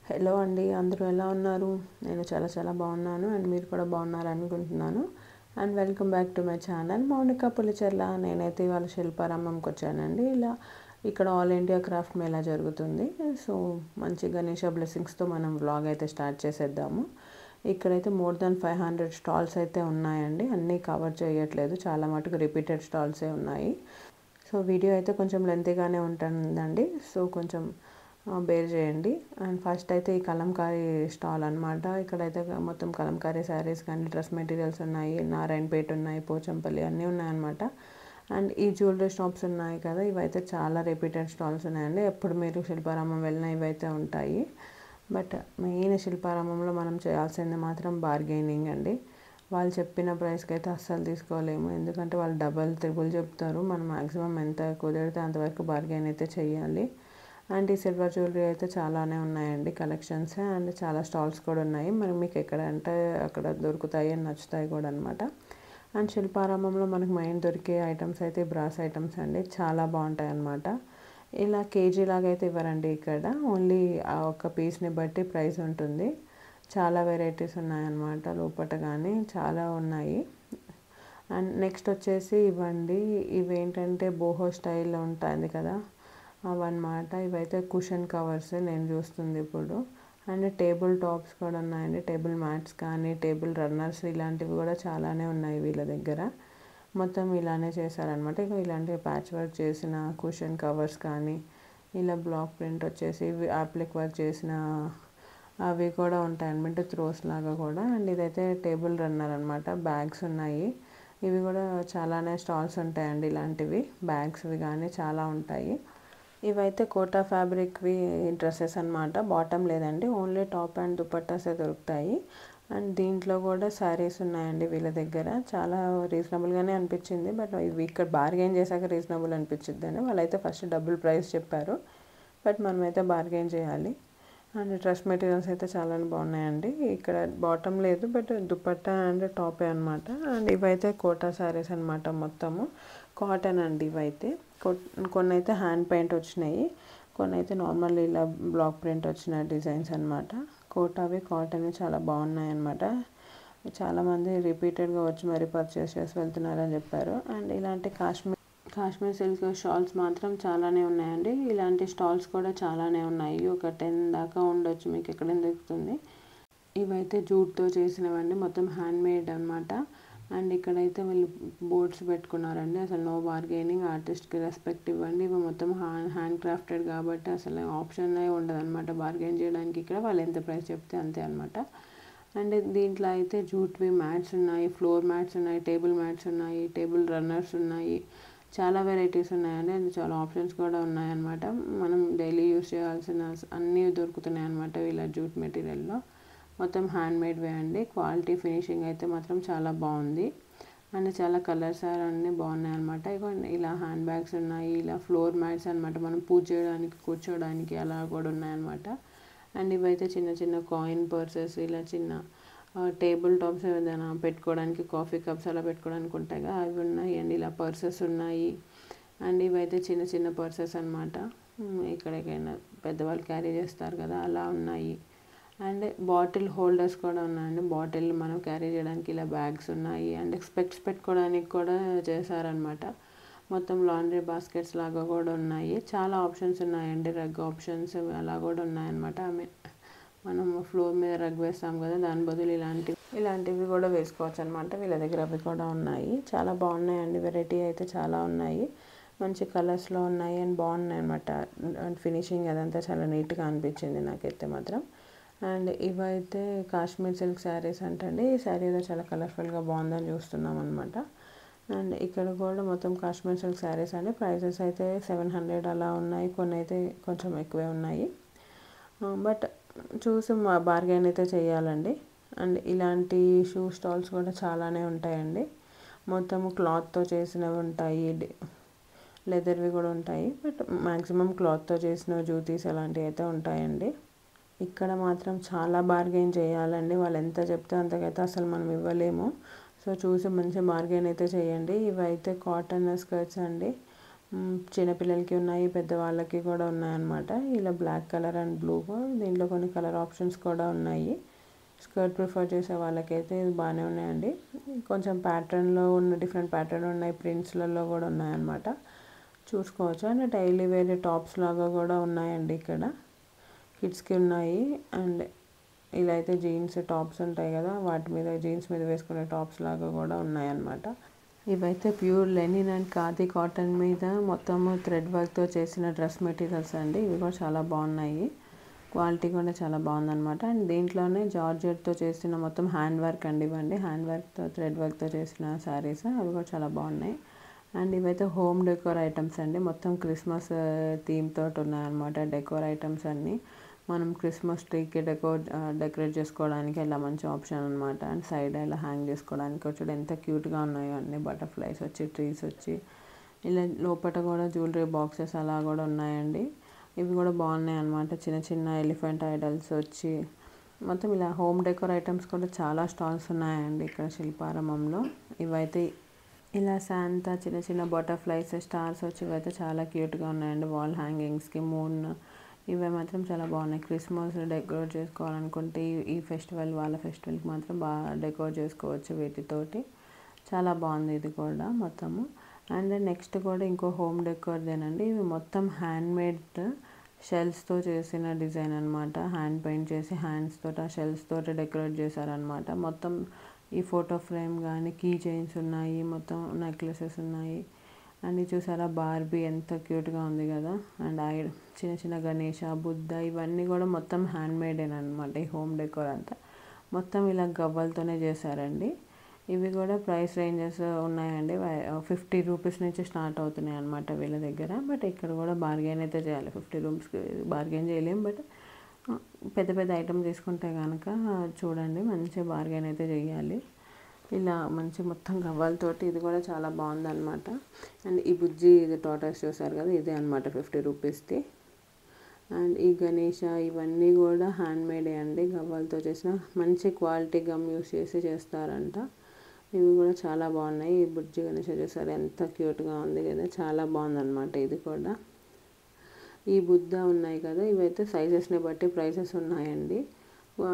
Hello అండి, అందరూ ఎలా ఉన్నారు? నేను చాలా బాగున్నాను అండ్ మీరు కూడా బాగున్నారు అనుకుంటున్నాను. And welcome back to my channel Mounika Pulicherla. నేనైతే ఇవాళ శిల్పారామంకి వచ్చానండి. ఇక్కడ ఆల్ ఇండియా క్రాఫ్ట్ మేళా జరుగుతుంది. సో మంచి గణేష బ్లెస్సింగ్స్తో మనం వ్లాగ్ అయితే స్టార్ట్ చేసేద్దాము. ఇక్కడైతే మోర్ దాన్ 500 స్టాల్స్ అయితే ఉన్నాయండి. అన్నీ కవర్ చేయట్లేదు, చాలా మటుకు రిపీటెడ్ స్టాల్సే ఉన్నాయి. సో వీడియో అయితే కొంచెం లెంతీగానే ఉంటుందండి, సో కొంచెం బేర్ చేయండి. అండ్ ఫస్ట్ అయితే ఈ కలంకారీ స్టాల్ అనమాట. ఇక్కడైతే మొత్తం కలంకారీ శారీస్ కానీ డ్రెస్ మెటీరియల్స్ ఉన్నాయి, నారాయణపేట ఉన్నాయి, పోచంపల్లి అన్నీ ఉన్నాయన్నమాట. అండ్ ఈ జ్యువెలరీ షాప్స్ ఉన్నాయి కదా, ఇవైతే చాలా రిపీటెడ్ స్టాల్స్ ఉన్నాయండి. ఎప్పుడు మీరు శిల్పారామం వెళ్ళినా ఇవైతే ఉంటాయి. బట్ మెయిన్ శిల్పారామంలో మనం చేయాల్సింది మాత్రం బార్గెనింగ్ అండి. వాళ్ళు చెప్పిన ప్రైస్కి అయితే అస్సలు తీసుకోలేము, ఎందుకంటే వాళ్ళు డబల్ త్రిబుల్ చెప్తారు. మనం మ్యాక్సిమం ఎంత కుదిరితే అంతవరకు బార్గెన్ అయితే చేయాలి. అండ్ ఈ సిల్వర్ జ్యువెలరీ అయితే చాలానే ఉన్నాయండి కలెక్షన్స్. అండ్ చాలా స్టాల్స్ కూడా ఉన్నాయి, మరి మీకు ఎక్కడ అంటే అక్కడ దొరుకుతాయి అని నచ్చుతాయి కూడా అనమాట. అండ్ శిల్పారామంలో మనకు మెయిన్ దొరికే ఐటమ్స్ అయితే బ్రాస్ ఐటమ్స్ అండి, చాలా బాగుంటాయి అన్నమాట. ఇలా కేజీ లాగా అయితే ఇవ్వరండి ఇక్కడ, ఓన్లీ ఆ ఒక్క పీస్ని బట్టి ప్రైస్ ఉంటుంది. చాలా వెరైటీస్ ఉన్నాయన్నమాట లోపల, కానీ చాలా ఉన్నాయి. అండ్ నెక్స్ట్ వచ్చేసి ఇవ్వండి, ఇవేంటంటే బోహో స్టైల్లో ఉంటుంది కదా అవన్నమాట. ఇవైతే కుషన్ కవర్స్ నేను చూస్తుంది ఇప్పుడు. అండ్ టేబుల్ టాప్స్ కూడా ఉన్నాయండి, టేబుల్ మ్యాట్స్ కానీ టేబుల్ రన్నర్స్ ఇలాంటివి కూడా చాలానే ఉన్నాయి వీళ్ళ దగ్గర. మొత్తం ఇలానే చేశారనమాట. ఇక ఇలాంటి ప్యాచ్ వర్క్ చేసిన కుషన్ కవర్స్ కానీ, ఇలా బ్లాక్ ప్రింట్ వచ్చేసి యాప్లిక్ వర్క్ చేసిన అవి కూడా ఉంటాయన్నమాట, త్రోస్ లాగా కూడా. అండ్ ఇదైతే టేబుల్ రన్నర్ అనమాట. బ్యాగ్స్ ఉన్నాయి, ఇవి కూడా చాలానే స్టాల్స్ ఉంటాయండి. ఇలాంటివి బ్యాగ్స్వి కానీ చాలా ఉంటాయి. ఇవైతే కోటా ఫ్యాబ్రిక్వి డ్రెస్సెస్ అనమాట. బాటమ్ లేదండి, ఓన్లీ టాప్ అండ్ దుపట్టాసే దొరుకుతాయి. అండ్ దీంట్లో కూడా శారీస్ ఉన్నాయండి వీళ్ళ దగ్గర. చాలా రీజనబుల్గానే అనిపించింది, బట్ ఇవి ఇక్కడ బార్గెన్ చేశాక రీజనబుల్ అనిపించిద్దని వాళ్ళైతే ఫస్ట్ డబుల్ ప్రైస్ చెప్పారు, బట్ మనమైతే బార్గెన్ చేయాలి. అండ్ డ్రెస్ మెటీరియల్స్ అయితే చాలా బాగున్నాయండి. ఇక్కడ బాటమ్ లేదు, బట్ దుపట్టా అండ్ టాపే అనమాట. అండ్ ఇవైతే కోటా శారీస్ అనమాట, మొత్తము కాటన్ అండి. ఇవైతే కొన్ని అయితే హ్యాండ్ పెయింట్ వచ్చినాయి, కొన్ని అయితే నార్మల్ ఇలా బ్లాక్ ప్రింట్ వచ్చిన డిజైన్స్ అనమాట. కోటావి కాటన్ చాలా బాగున్నాయి అనమాట. చాలామంది రిపీటెడ్గా వచ్చి మరీ పర్చేస్ చేసి వెళ్తున్నారని చెప్పారు. అండ్ ఇలాంటి కాశ్మీర్ సిల్క్ షాల్స్ మాత్రం చాలానే ఉన్నాయండి. ఇలాంటి స్టాల్స్ కూడా చాలానే ఉన్నాయి, ఒక 10 దాకా ఉండొచ్చు, మీకు ఎక్కడ దొరుకుతుంది. ఇవైతే జూట్తో చేసినవండి, మొత్తం హ్యాండ్ మేడ్ అనమాట. అండ్ ఇక్కడైతే వీళ్ళు బోర్డ్స్ పెట్టుకున్నారండి, అసలు నో బార్గెనింగ్, ఆర్టిస్ట్కి రెస్పెక్ట్ ఇవ్వండి. ఇవి మొత్తం హ్యాండ్ క్రాఫ్టెడ్ కాబట్టి అసలు ఆప్షన్ ఉండదు అనమాట బార్గెన్ చేయడానికి. ఇక్కడ వాళ్ళు ఎంత ప్రైస్ చెప్తే అంతే అనమాట. అండ్ దీంట్లో అయితే జూట్వి మ్యాట్స్ ఉన్నాయి, ఫ్లోర్ మ్యాట్స్ ఉన్నాయి, టేబుల్ మ్యాట్స్ ఉన్నాయి, టేబుల్ రన్నర్స్ ఉన్నాయి, చాలా వెరైటీస్ ఉన్నాయండి. అండ్ చాలా ఆప్షన్స్ కూడా ఉన్నాయన్నమాట. మనం డైలీ యూస్ చేయాల్సిన అన్నీ దొరుకుతున్నాయి అనమాట వీళ్ళ జూట్ మెటీరియల్లో. మొత్తం హ్యాండ్ మేడ్వే అండి. క్వాలిటీ ఫినిషింగ్ అయితే మాత్రం చాలా బాగుంది. అండ్ చాలా కలర్స్ అన్నీ బాగున్నాయి అనమాట. ఇలా హ్యాండ్ బ్యాగ్స్ ఉన్నాయి, ఇలా ఫ్లోర్ మ్యాట్స్ అనమాట, మనం పూజ చేయడానికి కూర్చోడానికి అలా కూడా ఉన్నాయన్నమాట. అండ్ ఇవైతే చిన్న కాయిన్ పర్సెస్, ఇలా చిన్న టేబుల్ టాప్స్ ఏదైనా పెట్టుకోవడానికి, కాఫీ కప్స్ అలా పెట్టుకోవడానికి ఉంటాయి కదా, అవి ఉన్నాయి. అండ్ ఇలా పర్సెస్ ఉన్నాయి. అండ్ ఇవైతే చిన్న పర్సెస్ అనమాట, ఎక్కడికైనా పెద్దవాళ్ళు క్యారీ చేస్తారు కదా అలా ఉన్నాయి. అండ్ బాటిల్ హోల్డర్స్ కూడా ఉన్నాయండి, బాటిల్ మనం క్యారీ చేయడానికి ఇలా బ్యాగ్స్ ఉన్నాయి. అండ్ స్పెక్ట్స్ పెట్టుకోవడానికి కూడా చేశారనమాట. మొత్తం లాండ్రీ బాస్కెట్స్ లాగా కూడా ఉన్నాయి. చాలా ఆప్షన్స్ ఉన్నాయండి, రగ్ ఆప్షన్స్ అలా కూడా ఉన్నాయన్నమాట. మనం ఫ్లోర్ మీద రగ్ వేస్తాం కదా, దాని బదులు ఇలాంటివి కూడా వేసుకోవచ్చు అనమాట. వీళ్ళ దగ్గర అవి కూడా ఉన్నాయి, చాలా బాగున్నాయండి. వెరైటీ అయితే చాలా ఉన్నాయి, మంచి కలర్స్లో ఉన్నాయి అండ్ బాగున్నాయి అనమాట. అండ్ ఫినిషింగ్ అదంతా చాలా నీట్గా అనిపించింది నాకైతే మాత్రం. అండ్ ఇవైతే కాశ్మీర్ సిల్క్ శారీస్ అంటండి. ఈ శారీ ఏదో చాలా కలర్ఫుల్గా బాగుందని చూస్తున్నాం అనమాట. అండ్ ఇక్కడ కూడా మొత్తం కాశ్మీర్ సిల్క్ శారీస్ అండి. ప్రైసెస్ అయితే 700 అలా ఉన్నాయి, కొన్ని అయితే కొంచెం ఎక్కువే ఉన్నాయి, బట్ చూసి బార్గెన్ అయితే చేయాలండి. అండ్ ఇలాంటి షూ స్టాల్స్ కూడా చాలానే ఉంటాయండి. మొత్తము క్లాత్తో చేసినవి ఉంటాయి, లెదర్వి కూడా ఉంటాయి, బట్ మ్యాక్సిమం క్లాత్తో చేసిన జ్యూతీస్ అలాంటివి అయితే ఉంటాయండి. ఇక్కడ మాత్రం చాలా బార్గెన్ చేయాలండి, వాళ్ళు ఎంత చెప్తే అంతకైతే అసలు మనం ఇవ్వలేము. సో చూసి మంచి బార్గెన్ అయితే చేయండి. ఇవైతే కాటన్ స్కర్ట్స్ అండి, చిన్నపిల్లలకి ఉన్నాయి, పెద్దవాళ్ళకి కూడా ఉన్నాయన్నమాట. ఇలా బ్లాక్ కలర్ అండ్ బ్లూ, దీంట్లో కొన్ని కలర్ ఆప్షన్స్ కూడా ఉన్నాయి. స్కర్ట్ ప్రిఫర్ చేసే వాళ్ళకైతే ఇది బాగానే ఉన్నాయండి. కొంచెం ప్యాటర్న్లో ఉన్న డిఫరెంట్ ప్యాటర్న్ ఉన్నాయి, ప్రింట్స్లలో కూడా ఉన్నాయన్నమాట. చూసుకోవచ్చు. అండ్ డైలీ వేర్ టాప్స్ లాగా కూడా ఉన్నాయండి ఇక్కడ. కిడ్స్కి ఉన్నాయి. అండ్ ఇలా అయితే జీన్స్ టాప్స్ ఉంటాయి కదా, వాటి మీద జీన్స్ మీద వేసుకునే టాప్స్ లాగా కూడా ఉన్నాయన్నమాట. ఇవైతే pure linen and khadi cotton మీద మొత్తము థ్రెడ్ వర్క్తో చేసిన డ్రెస్ మెటీరియల్స్ అండి. ఇవి కూడా చాలా బాగున్నాయి. క్వాలిటీ కూడా చాలా బాగుందన్నమాట. అండ్ దీంట్లోనే జార్జెట్తో చేసిన మొత్తం హ్యాండ్ వర్క్ అండి. ఇవ్వండి హ్యాండ్ వర్క్తో థ్రెడ్ వర్క్తో చేసిన శారీస్, అవి కూడా చాలా బాగున్నాయి. అండ్ ఇవైతే హోమ్ డెకోర్ ఐటమ్స్ అండి. మొత్తం క్రిస్మస్ థీమ్ తోటి ఉన్నాయన్నమాట డెకోర్ ఐటమ్స్ అన్నీ. మనం క్రిస్మస్ ట్రీకి డెకరేట్ చేసుకోవడానికి ఇలా మంచి ఆప్షన్ అనమాట. అండ్ సైడ్ ఇలా హ్యాంగ్ చేసుకోవడానికి వచ్చి ఎంత క్యూట్గా ఉన్నాయో అన్ని బటర్ఫ్లైస్ వచ్చి, ట్రీస్ వచ్చి, ఇలా లోపల కూడా జ్యువెలరీ బాక్సెస్ అలా కూడా ఉన్నాయండి. ఇవి కూడా బాగున్నాయి అన్నమాట. చిన్న చిన్న ఎలిఫెంట్ ఐడల్స్ వచ్చి మొత్తం ఇలా హోమ్ డెకోర్ ఐటమ్స్ కూడా చాలా స్టాల్స్ ఉన్నాయండి ఇక్కడ శిల్పారామంలో. ఇవైతే ఇలా శాంతా చిన్న చిన్న బటర్ఫ్లైస్ స్టార్స్ వచ్చి ఇవైతే చాలా క్యూట్గా ఉన్నాయండి. వాల్ హ్యాంగింగ్స్కి మూన్, ఇవి మాత్రం చాలా బాగున్నాయి. క్రిస్మస్ డెకరేట్ చేసుకోవాలనుకుంటే ఈ ఫెస్టివల్ వాళ్ళ ఫెస్టివల్కి మాత్రం బాగా డెకరేట్ చేసుకోవచ్చు వీటితోటి. చాలా బాగుంది ఇది కూడా మొత్తము. అండ్ నెక్స్ట్ కూడా ఇంకో హోమ్ డెకోర్దేనండి. ఇవి మొత్తం హ్యాండ్మేడ్ షెల్స్తో చేసిన డిజైన్ అనమాట. హ్యాండ్ పెయింట్ చేసి హ్యాండ్స్ తోటి ఆ షెల్స్ తోటి డెకరేట్ చేశారనమాట. మొత్తం ఈ ఫోటో ఫ్రేమ్ కానీ కీ చైన్స్ ఉన్నాయి, మొత్తం నెక్లెసెస్ ఉన్నాయి. అండ్ ఇది చూసారా బార్బీ ఎంత క్యూట్గా ఉంది కదా. అండ్ చిన్న చిన్న గణేష, బుద్ధ, ఇవన్నీ కూడా మొత్తం హ్యాండ్మేడేనమాట. ఈ హోమ్ డెకోర్ అంతా మొత్తం ఇలా గవ్వలతోనే చేశారండి. ఇవి కూడా ప్రైస్ రేంజెస్ ఉన్నాయండి. 50 రూపీస్ నుంచి స్టార్ట్ అవుతున్నాయి అన్నమాట వీళ్ళ దగ్గర. బట్ ఇక్కడ కూడా బార్గెన్ అయితే చేయాలి. 50 రూపీస్కి బార్గెన్ చేయలేం. బట్ పెద్ద పెద్ద ఐటమ్ తీసుకుంటే కనుక చూడండి మంచి బార్గెన్ అయితే చేయాలి. ఇలా మంచి మొత్తం గవ్వలతోటి ఇది కూడా చాలా బాగుందన్నమాట. అండ్ ఈ బుజ్జి ఇది టాటాస్ చూసారు కదా, ఇదే అనమాట 50 రూపీస్ది. అండ్ ఈ గణేష ఇవన్నీ కూడా హ్యాండ్మేడే అండి. గవ్వలతో చేసిన మంచి క్వాలిటీ గమ్ యూస్ చేసి చేస్తారంట. ఇవి కూడా చాలా బాగున్నాయి. ఈ బుజ్జి గణేష చూసారు ఎంత క్యూట్గా ఉంది కదా, చాలా బాగుందన్నమాట ఇది కూడా. ఈ బుద్ధ ఉన్నాయి కదా, ఇవైతే సైజెస్ని బట్టి ప్రైసెస్ ఉన్నాయండి.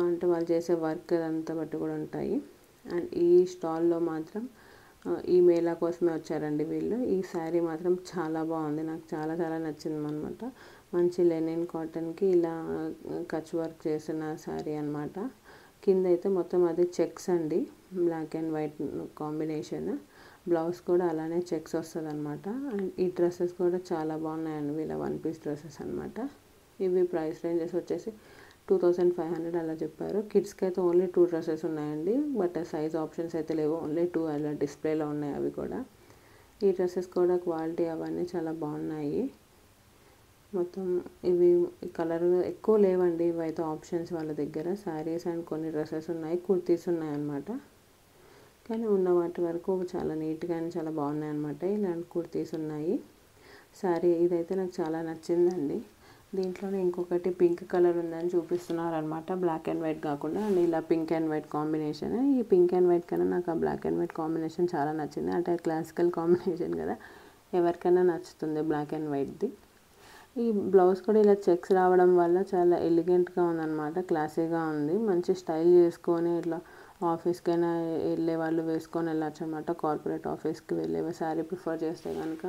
అంటే వాళ్ళు చేసే వర్క్ అంతా బట్టి కూడా ఉంటాయి. అండ్ ఈ స్టాల్లో మాత్రం ఈ మేళా కోసమే వచ్చారండి వీళ్ళు. ఈ శారీ మాత్రం చాలా బాగుంది, నాకు చాలా చాలా నచ్చింది అనమాట. మంచి లెనిన్ కాటన్కి ఇలా కచ్ వర్క్ చేసిన శారీ అనమాట. కింద అయితే మొత్తం అది చెక్స్ అండి, black and white combination. Blouse కూడా అలానే చెక్స్ వస్తుంది అనమాట. అండ్ ఈ డ్రెస్సెస్ కూడా చాలా బాగున్నాయండి వీళ్ళ 1 పీస్ డ్రెస్సెస్ అనమాట. ఇవి ప్రైస్ రేంజెస్ వచ్చేసి 2500 అలా చెప్పారు. కిడ్స్కి అయితే ఓన్లీ 2 డ్రెస్సెస్ ఉన్నాయండి. బట్ సైజ్ ఆప్షన్స్ అయితే లేవు, ఓన్లీ 2 అలా డిస్ప్లేలో ఉన్నాయి అవి కూడా. ఈ డ్రెస్సెస్ కూడా క్వాలిటీ అవన్నీ చాలా బాగున్నాయి. మొత్తం ఇవి కలర్ ఎక్కువ లేవండి. ఇవైతే ఆప్షన్స్ వాళ్ళ దగ్గర శారీస్ అండ్ కొన్ని డ్రెస్సెస్ ఉన్నాయి, కుర్తీస్ ఉన్నాయన్నమాట. కానీ ఉన్న వాటి వరకు చాలా నీట్గా అండ్ చాలా బాగున్నాయి అన్నమాట. ఇలాంటి కుర్తీస్ ఉన్నాయి. శారీ ఇదైతే నాకు చాలా నచ్చిందండి. దీంట్లోనే ఇంకొకటి పింక్ కలర్ ఉందని చూపిస్తున్నారు అనమాట, బ్లాక్ అండ్ వైట్ కాకుండా. అండ్ ఇలా పింక్ అండ్ వైట్ కాంబినేషన్. ఈ పింక్ అండ్ వైట్ కన్నా నాకు ఆ బ్లాక్ అండ్ వైట్ కాంబినేషన్ చాలా నచ్చింది. అంటే క్లాసికల్ కాంబినేషన్ కదా, ఎవరికైనా నచ్చుతుంది బ్లాక్ అండ్ వైట్ది. ఈ బ్లౌజ్ కూడా ఇలా చెక్స్ రావడం వల్ల చాలా ఎలిగెంట్గా ఉందన్నమాట, క్లాసీగా ఉంది. మంచి స్టైల్ చేసుకొని ఇట్లా ఆఫీస్కైనా వెళ్ళే వాళ్ళు వేసుకొని వెళ్ళచ్చు అనమాట. కార్పొరేట్ ఆఫీస్కి వెళ్ళే శారీ ప్రిఫర్ చేస్తే కనుక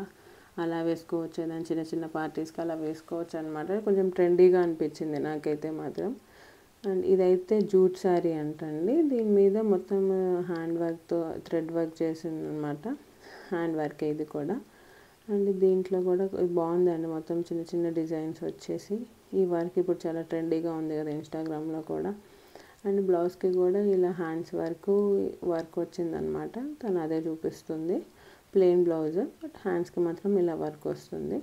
అలా వేసుకోవచ్చు. ఏదైనా చిన్న చిన్న పార్టీస్కి అలా వేసుకోవచ్చు అనమాట. కొంచెం ట్రెండీగా అనిపించింది నాకైతే మాత్రం. అండ్ ఇదైతే జూట్ శారీ అంటండి. దీని మీద మొత్తం హ్యాండ్ వర్క్తో థ్రెడ్ వర్క్ చేసింది అనమాట, హ్యాండ్ వర్క్ ఇది కూడా. అండ్ దీంట్లో కూడా బాగుందండి, మొత్తం చిన్న చిన్న డిజైన్స్ వచ్చేసి. ఈ వర్క్ ఇప్పుడు చాలా ట్రెండీగా ఉంది కదా ఇన్స్టాగ్రామ్లో కూడా. అండ్ బ్లౌజ్కి కూడా ఇలా హ్యాండ్స్ వర్క్ వచ్చిందనమాట. తను అదే చూపిస్తుంది, ప్లెయిన్ బ్లౌజ్ బట్ హ్యాండ్స్కి మాత్రం ఇలా వర్క్ వస్తుంది.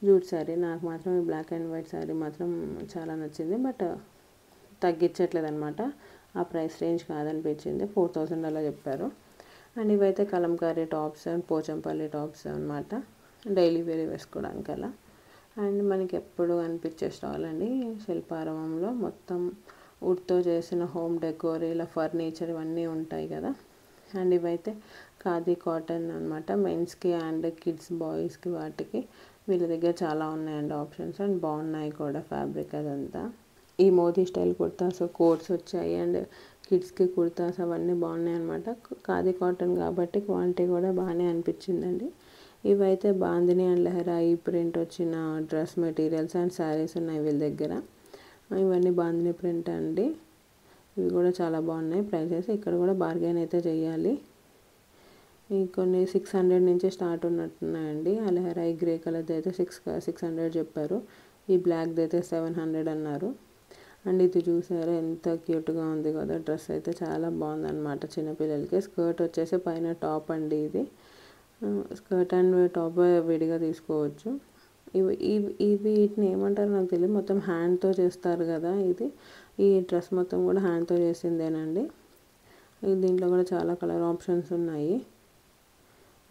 జూట్ శారీ నాకు మాత్రం ఈ బ్లాక్ అండ్ వైట్ శారీ మాత్రం చాలా నచ్చింది. బట్ తగ్గించట్లేదు అనమాట, ఆ ప్రైస్ రేంజ్ కాదనిపించింది. 4000 అలా చెప్పారు. అండ్ ఇవైతే Kalamkari tops and Pochampally tops అనమాట, డైలీ వేర్ వేసుకోవడానికి అలా. అండ్ మనకి ఎప్పుడు అనిపించే స్టాల్ అండి శిల్పారామంలో. మొత్తం వుడ్తో చేసిన హోమ్ డెకోర్, ఇలా ఫర్నిచర్ ఇవన్నీ ఉంటాయి కదా. అండ్ ఇవైతే ఖాదీ కాటన్ అనమాట, మెన్స్కి అండ్ కిడ్స్ బాయ్స్కి వాటికి వీళ్ళ దగ్గర చాలా ఉన్నాయండి ఆప్షన్స్, అండ్ బాగున్నాయి కూడా ఫ్యాబ్రిక్ అదంతా. ఈ మోదీ స్టైల్ కుర్తాస్ కోట్స్ వచ్చాయి, అండ్ కిడ్స్కి కుర్తాస్ అవన్నీ బాగున్నాయి అనమాట. ఖాదీ కాటన్ కాబట్టి క్వాలిటీ కూడా బాగానే అనిపించిందండి. ఇవైతే బాందిని అండ్ లెహరాయి ప్రింట్ వచ్చిన డ్రెస్ మెటీరియల్స్ అండ్ శారీస్ ఉన్నాయి వీళ్ళ దగ్గర. ఇవన్నీ బాందిని ప్రింట్ అండి, ఇవి కూడా చాలా బాగున్నాయి. ప్రైసెస్ ఇక్కడ కూడా బార్గెన్ అయితే చేయాలి. కొన్ని 600 నుంచి స్టార్ట్ ఉన్నట్టున్నాయండి. ఆ లెహరాయి గ్రే కలర్ది అయితే 600 చెప్పారు, ఈ బ్లాక్ది అయితే 700 అన్నారు. అండ్ ఇది చూసారా ఎంత క్యూట్గా ఉంది కదా, డ్రెస్ అయితే చాలా బాగుందన్నమాట చిన్నపిల్లలకి. స్కర్ట్ వచ్చేసి పైన టాప్ అండి, ఇది స్కర్ట్ అండ్ టాప్ విడిగా తీసుకోవచ్చు. వీటిని ఏమంటారు నాకు తెలియదు, మొత్తం హ్యాండ్తో చేస్తారు కదా ఇది. ఈ డ్రెస్ మొత్తం కూడా హ్యాండ్తో చేసిందేనండి. దీంట్లో కూడా చాలా కలర్ ఆప్షన్స్ ఉన్నాయి.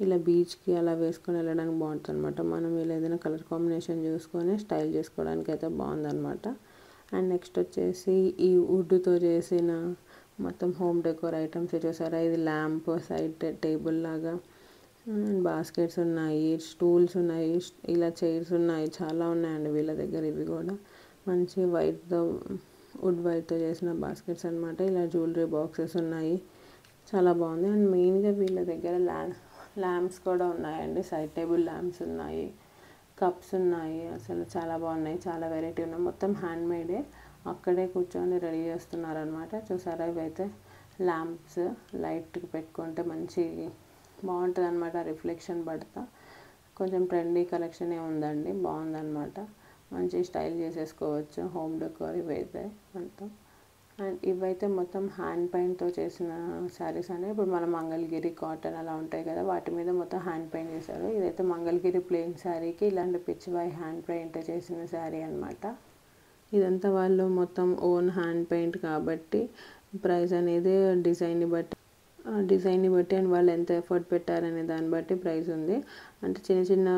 ఇలా బీచ్కి అలా వేసుకొని వెళ్ళడానికి బాగుంటుంది అనమాట. మనం ఇలా ఏదైనా కలర్ కాంబినేషన్ చూసుకొని స్టైల్ చేసుకోవడానికి అయితే బాగుందన్నమాట. అండ్ నెక్స్ట్ వచ్చేసి ఈ వుడ్తో చేసిన మొత్తం హోమ్ డెకోర్ ఐటమ్స్ చూసారా, ఇది ల్యాంప్, సైడ్ టేబుల్ లాగా, బాస్కెట్స్ ఉన్నాయి, స్టూల్స్ ఉన్నాయి, ఇలా చైర్స్ ఉన్నాయి, చాలా ఉన్నాయండి వీళ్ళ దగ్గర. ఇవి కూడా మంచి వుడ్ వైట్తో చేసిన బాస్కెట్స్ అనమాట. ఇలా జ్యువెలరీ బాక్సెస్ ఉన్నాయి, చాలా బాగుంది. అండ్ మెయిన్గా వీళ్ళ దగ్గర ల్యాంప్స్ కూడా ఉన్నాయండి, సైడ్ టేబుల్ ల్యాంప్స్ ఉన్నాయి, కప్స్ ఉన్నాయి, అసలు చాలా బాగున్నాయి, చాలా వెరైటీ ఉన్నాయి. మొత్తం హ్యాండ్ మేడే, అక్కడే కూర్చొని రెడీ చేస్తున్నారనమాట. చూసారా ఇవైతే ల్యాంప్స్, లైట్కి పెట్టుకుంటే మంచి బాగుంటుంది అనమాట, రిఫ్లెక్షన్ పడతా. కొంచెం ట్రెండీ కలెక్షనే ఉందండి, బాగుందన్నమాట. మంచి స్టైల్ చేసేసుకోవచ్చు హోమ్ డెకోర్ ఇవైతే మొత్తం. అండ్ ఇవైతే మొత్తం హ్యాండ్ పెయింట్తో చేసిన శారీస్ అనేవి. ఇప్పుడు మన మంగళగిరి కాటన్ అలా ఉంటాయి కదా, వాటి మీద మొత్తం హ్యాండ్ పెయింట్ చేశారు. ఇదైతే మంగళగిరి ప్లెయిన్ శారీకి ఇలాంటి పిచ్చివాయి హ్యాండ్ పెయింట్ చేసిన శారీ అనమాట. ఇదంతా వాళ్ళు మొత్తం ఓన్ హ్యాండ్ పెయింట్ కాబట్టి ప్రైస్ అనేది డిజైన్ని బట్టి అండ్ వాళ్ళు ఎంత ఎఫర్ట్ పెట్టారనే దాన్ని బట్టి ప్రైస్ ఉంది. అంటే చిన్న చిన్న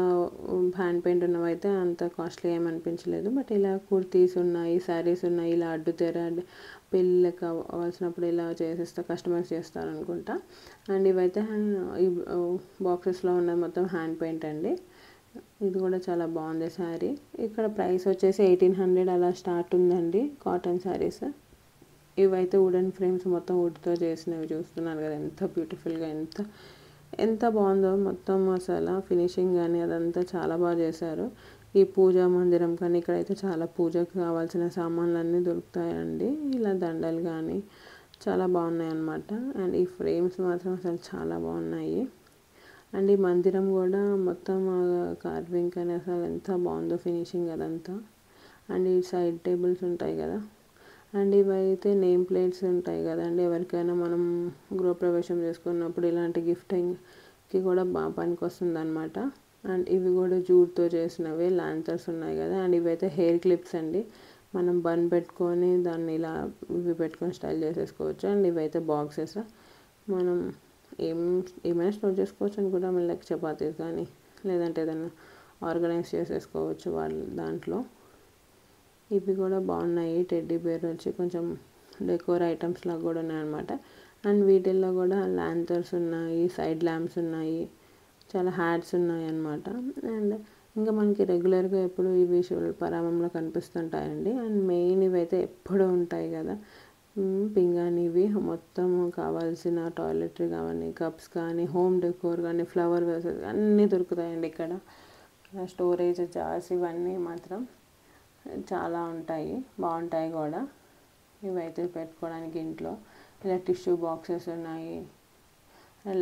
హ్యాండ్ పెయింట్ ఉన్నవైతే అంత కాస్ట్లీ ఏమనిపించలేదు. బట్ ఇలా కుర్తీస్ ఉన్నాయి, శారీస్ ఉన్నాయి, ఇలా అడ్డు తెర పెళ్ళిళ్ళకి కావాల్సినప్పుడు ఇలా చేసేస్తే కస్టమైజ్ చేస్తారు అనుకుంటా. అండ్ ఇవైతే ఈ బాక్సెస్లో ఉన్నది మొత్తం హ్యాండ్ పెయింట్ అండి. ఇది కూడా చాలా బాగుంది శారీ. ఇక్కడ ప్రైస్ వచ్చేసి 1800 అలా స్టార్ట్ ఉందండి కాటన్ శారీస్. ఇవైతే వుడెన్ ఫ్రేమ్స్ మొత్తం వుడ్తో చేసినవి చూస్తున్నారు కదా, ఎంత బ్యూటిఫుల్గా ఎంత బాగుందో మొత్తం. అసలు ఫినిషింగ్ కానీ అదంతా చాలా బాగా చేశారు. ఈ పూజా మందిరం కానీ ఇక్కడైతే చాలా పూజకు కావాల్సిన సామాన్లు అన్నీ దొరుకుతాయండి. ఇలా దండలు కానీ చాలా బాగున్నాయి అన్నమాట. అండ్ ఈ ఫ్రేమ్స్ మాత్రం అసలు చాలా బాగున్నాయి. అండ్ ఈ మందిరం కూడా మొత్తం కార్వింగ్ కానీ అసలు ఎంత బాగుందో ఫినిషింగ్ అదంతా. అండ్ ఈ సైడ్ టేబుల్స్ ఉంటాయి కదా, అండ్ ఇవైతే నేమ్ ప్లేట్స్ ఉంటాయి కదండి, ఎవరికైనా మనం గృహప్రవేశం చేసుకున్నప్పుడు ఇలాంటి గిఫ్టింగ్కి కూడా బాగా పనికి వస్తుంది అనమాట. అండ్ ఇవి కూడా జూట్తో చేసినవి లాంతర్స్ ఉన్నాయి కదా. అండ్ ఇవైతే హెయిర్ క్లిప్స్ అండి, మనం బన్ పెట్టుకొని దాన్ని ఇలా ఇవి పెట్టుకొని స్టైల్ చేసేసుకోవచ్చు. అండ్ ఇవైతే బాక్సెస్, మనం ఏమైనా స్టోర్ చేసుకోవచ్చు అనుకుంటాం, లైక్ చపాతీస్ కానీ లేదంటే ఏదైనా ఆర్గనైజ్ చేసేసుకోవచ్చు వాళ్ళ దాంట్లో. ఇవి కూడా బాగున్నాయి, టెడ్డీ బేర్ వచ్చి కొంచెం డెకోర్ ఐటమ్స్ లాగా కూడా ఉన్నాయన్నమాట. అండ్ వీటిల్లో కూడా ల్యాంతర్స్ ఉన్నాయి, సైడ్ ల్యాంప్స్ ఉన్నాయి, చాలా హ్యాట్స్ ఉన్నాయి అన్నమాట. అండ్ ఇంకా మనకి రెగ్యులర్గా ఎప్పుడు ఇవి శిల్పారామంలో కనిపిస్తుంటాయండి. అండ్ మెయిన్ ఇవైతే ఎప్పుడూ ఉంటాయి కదా, పింగాణి ఇవి మొత్తం కావాల్సిన టాయిలెటరీ కానీ కప్స్ కానీ హోమ్ డెకోర్ కానీ ఫ్లవర్ వేసెస్ అన్నీ దొరుకుతాయండి ఇక్కడ. స్టోరేజ్ జార్స్ ఇవన్నీ మాత్రం చాలా ఉంటాయి, బాగుంటాయి కూడా. ఇవైతే పెట్టుకోవడానికి ఇంట్లో ఇలా టిష్యూ బాక్సెస్ ఉన్నాయి,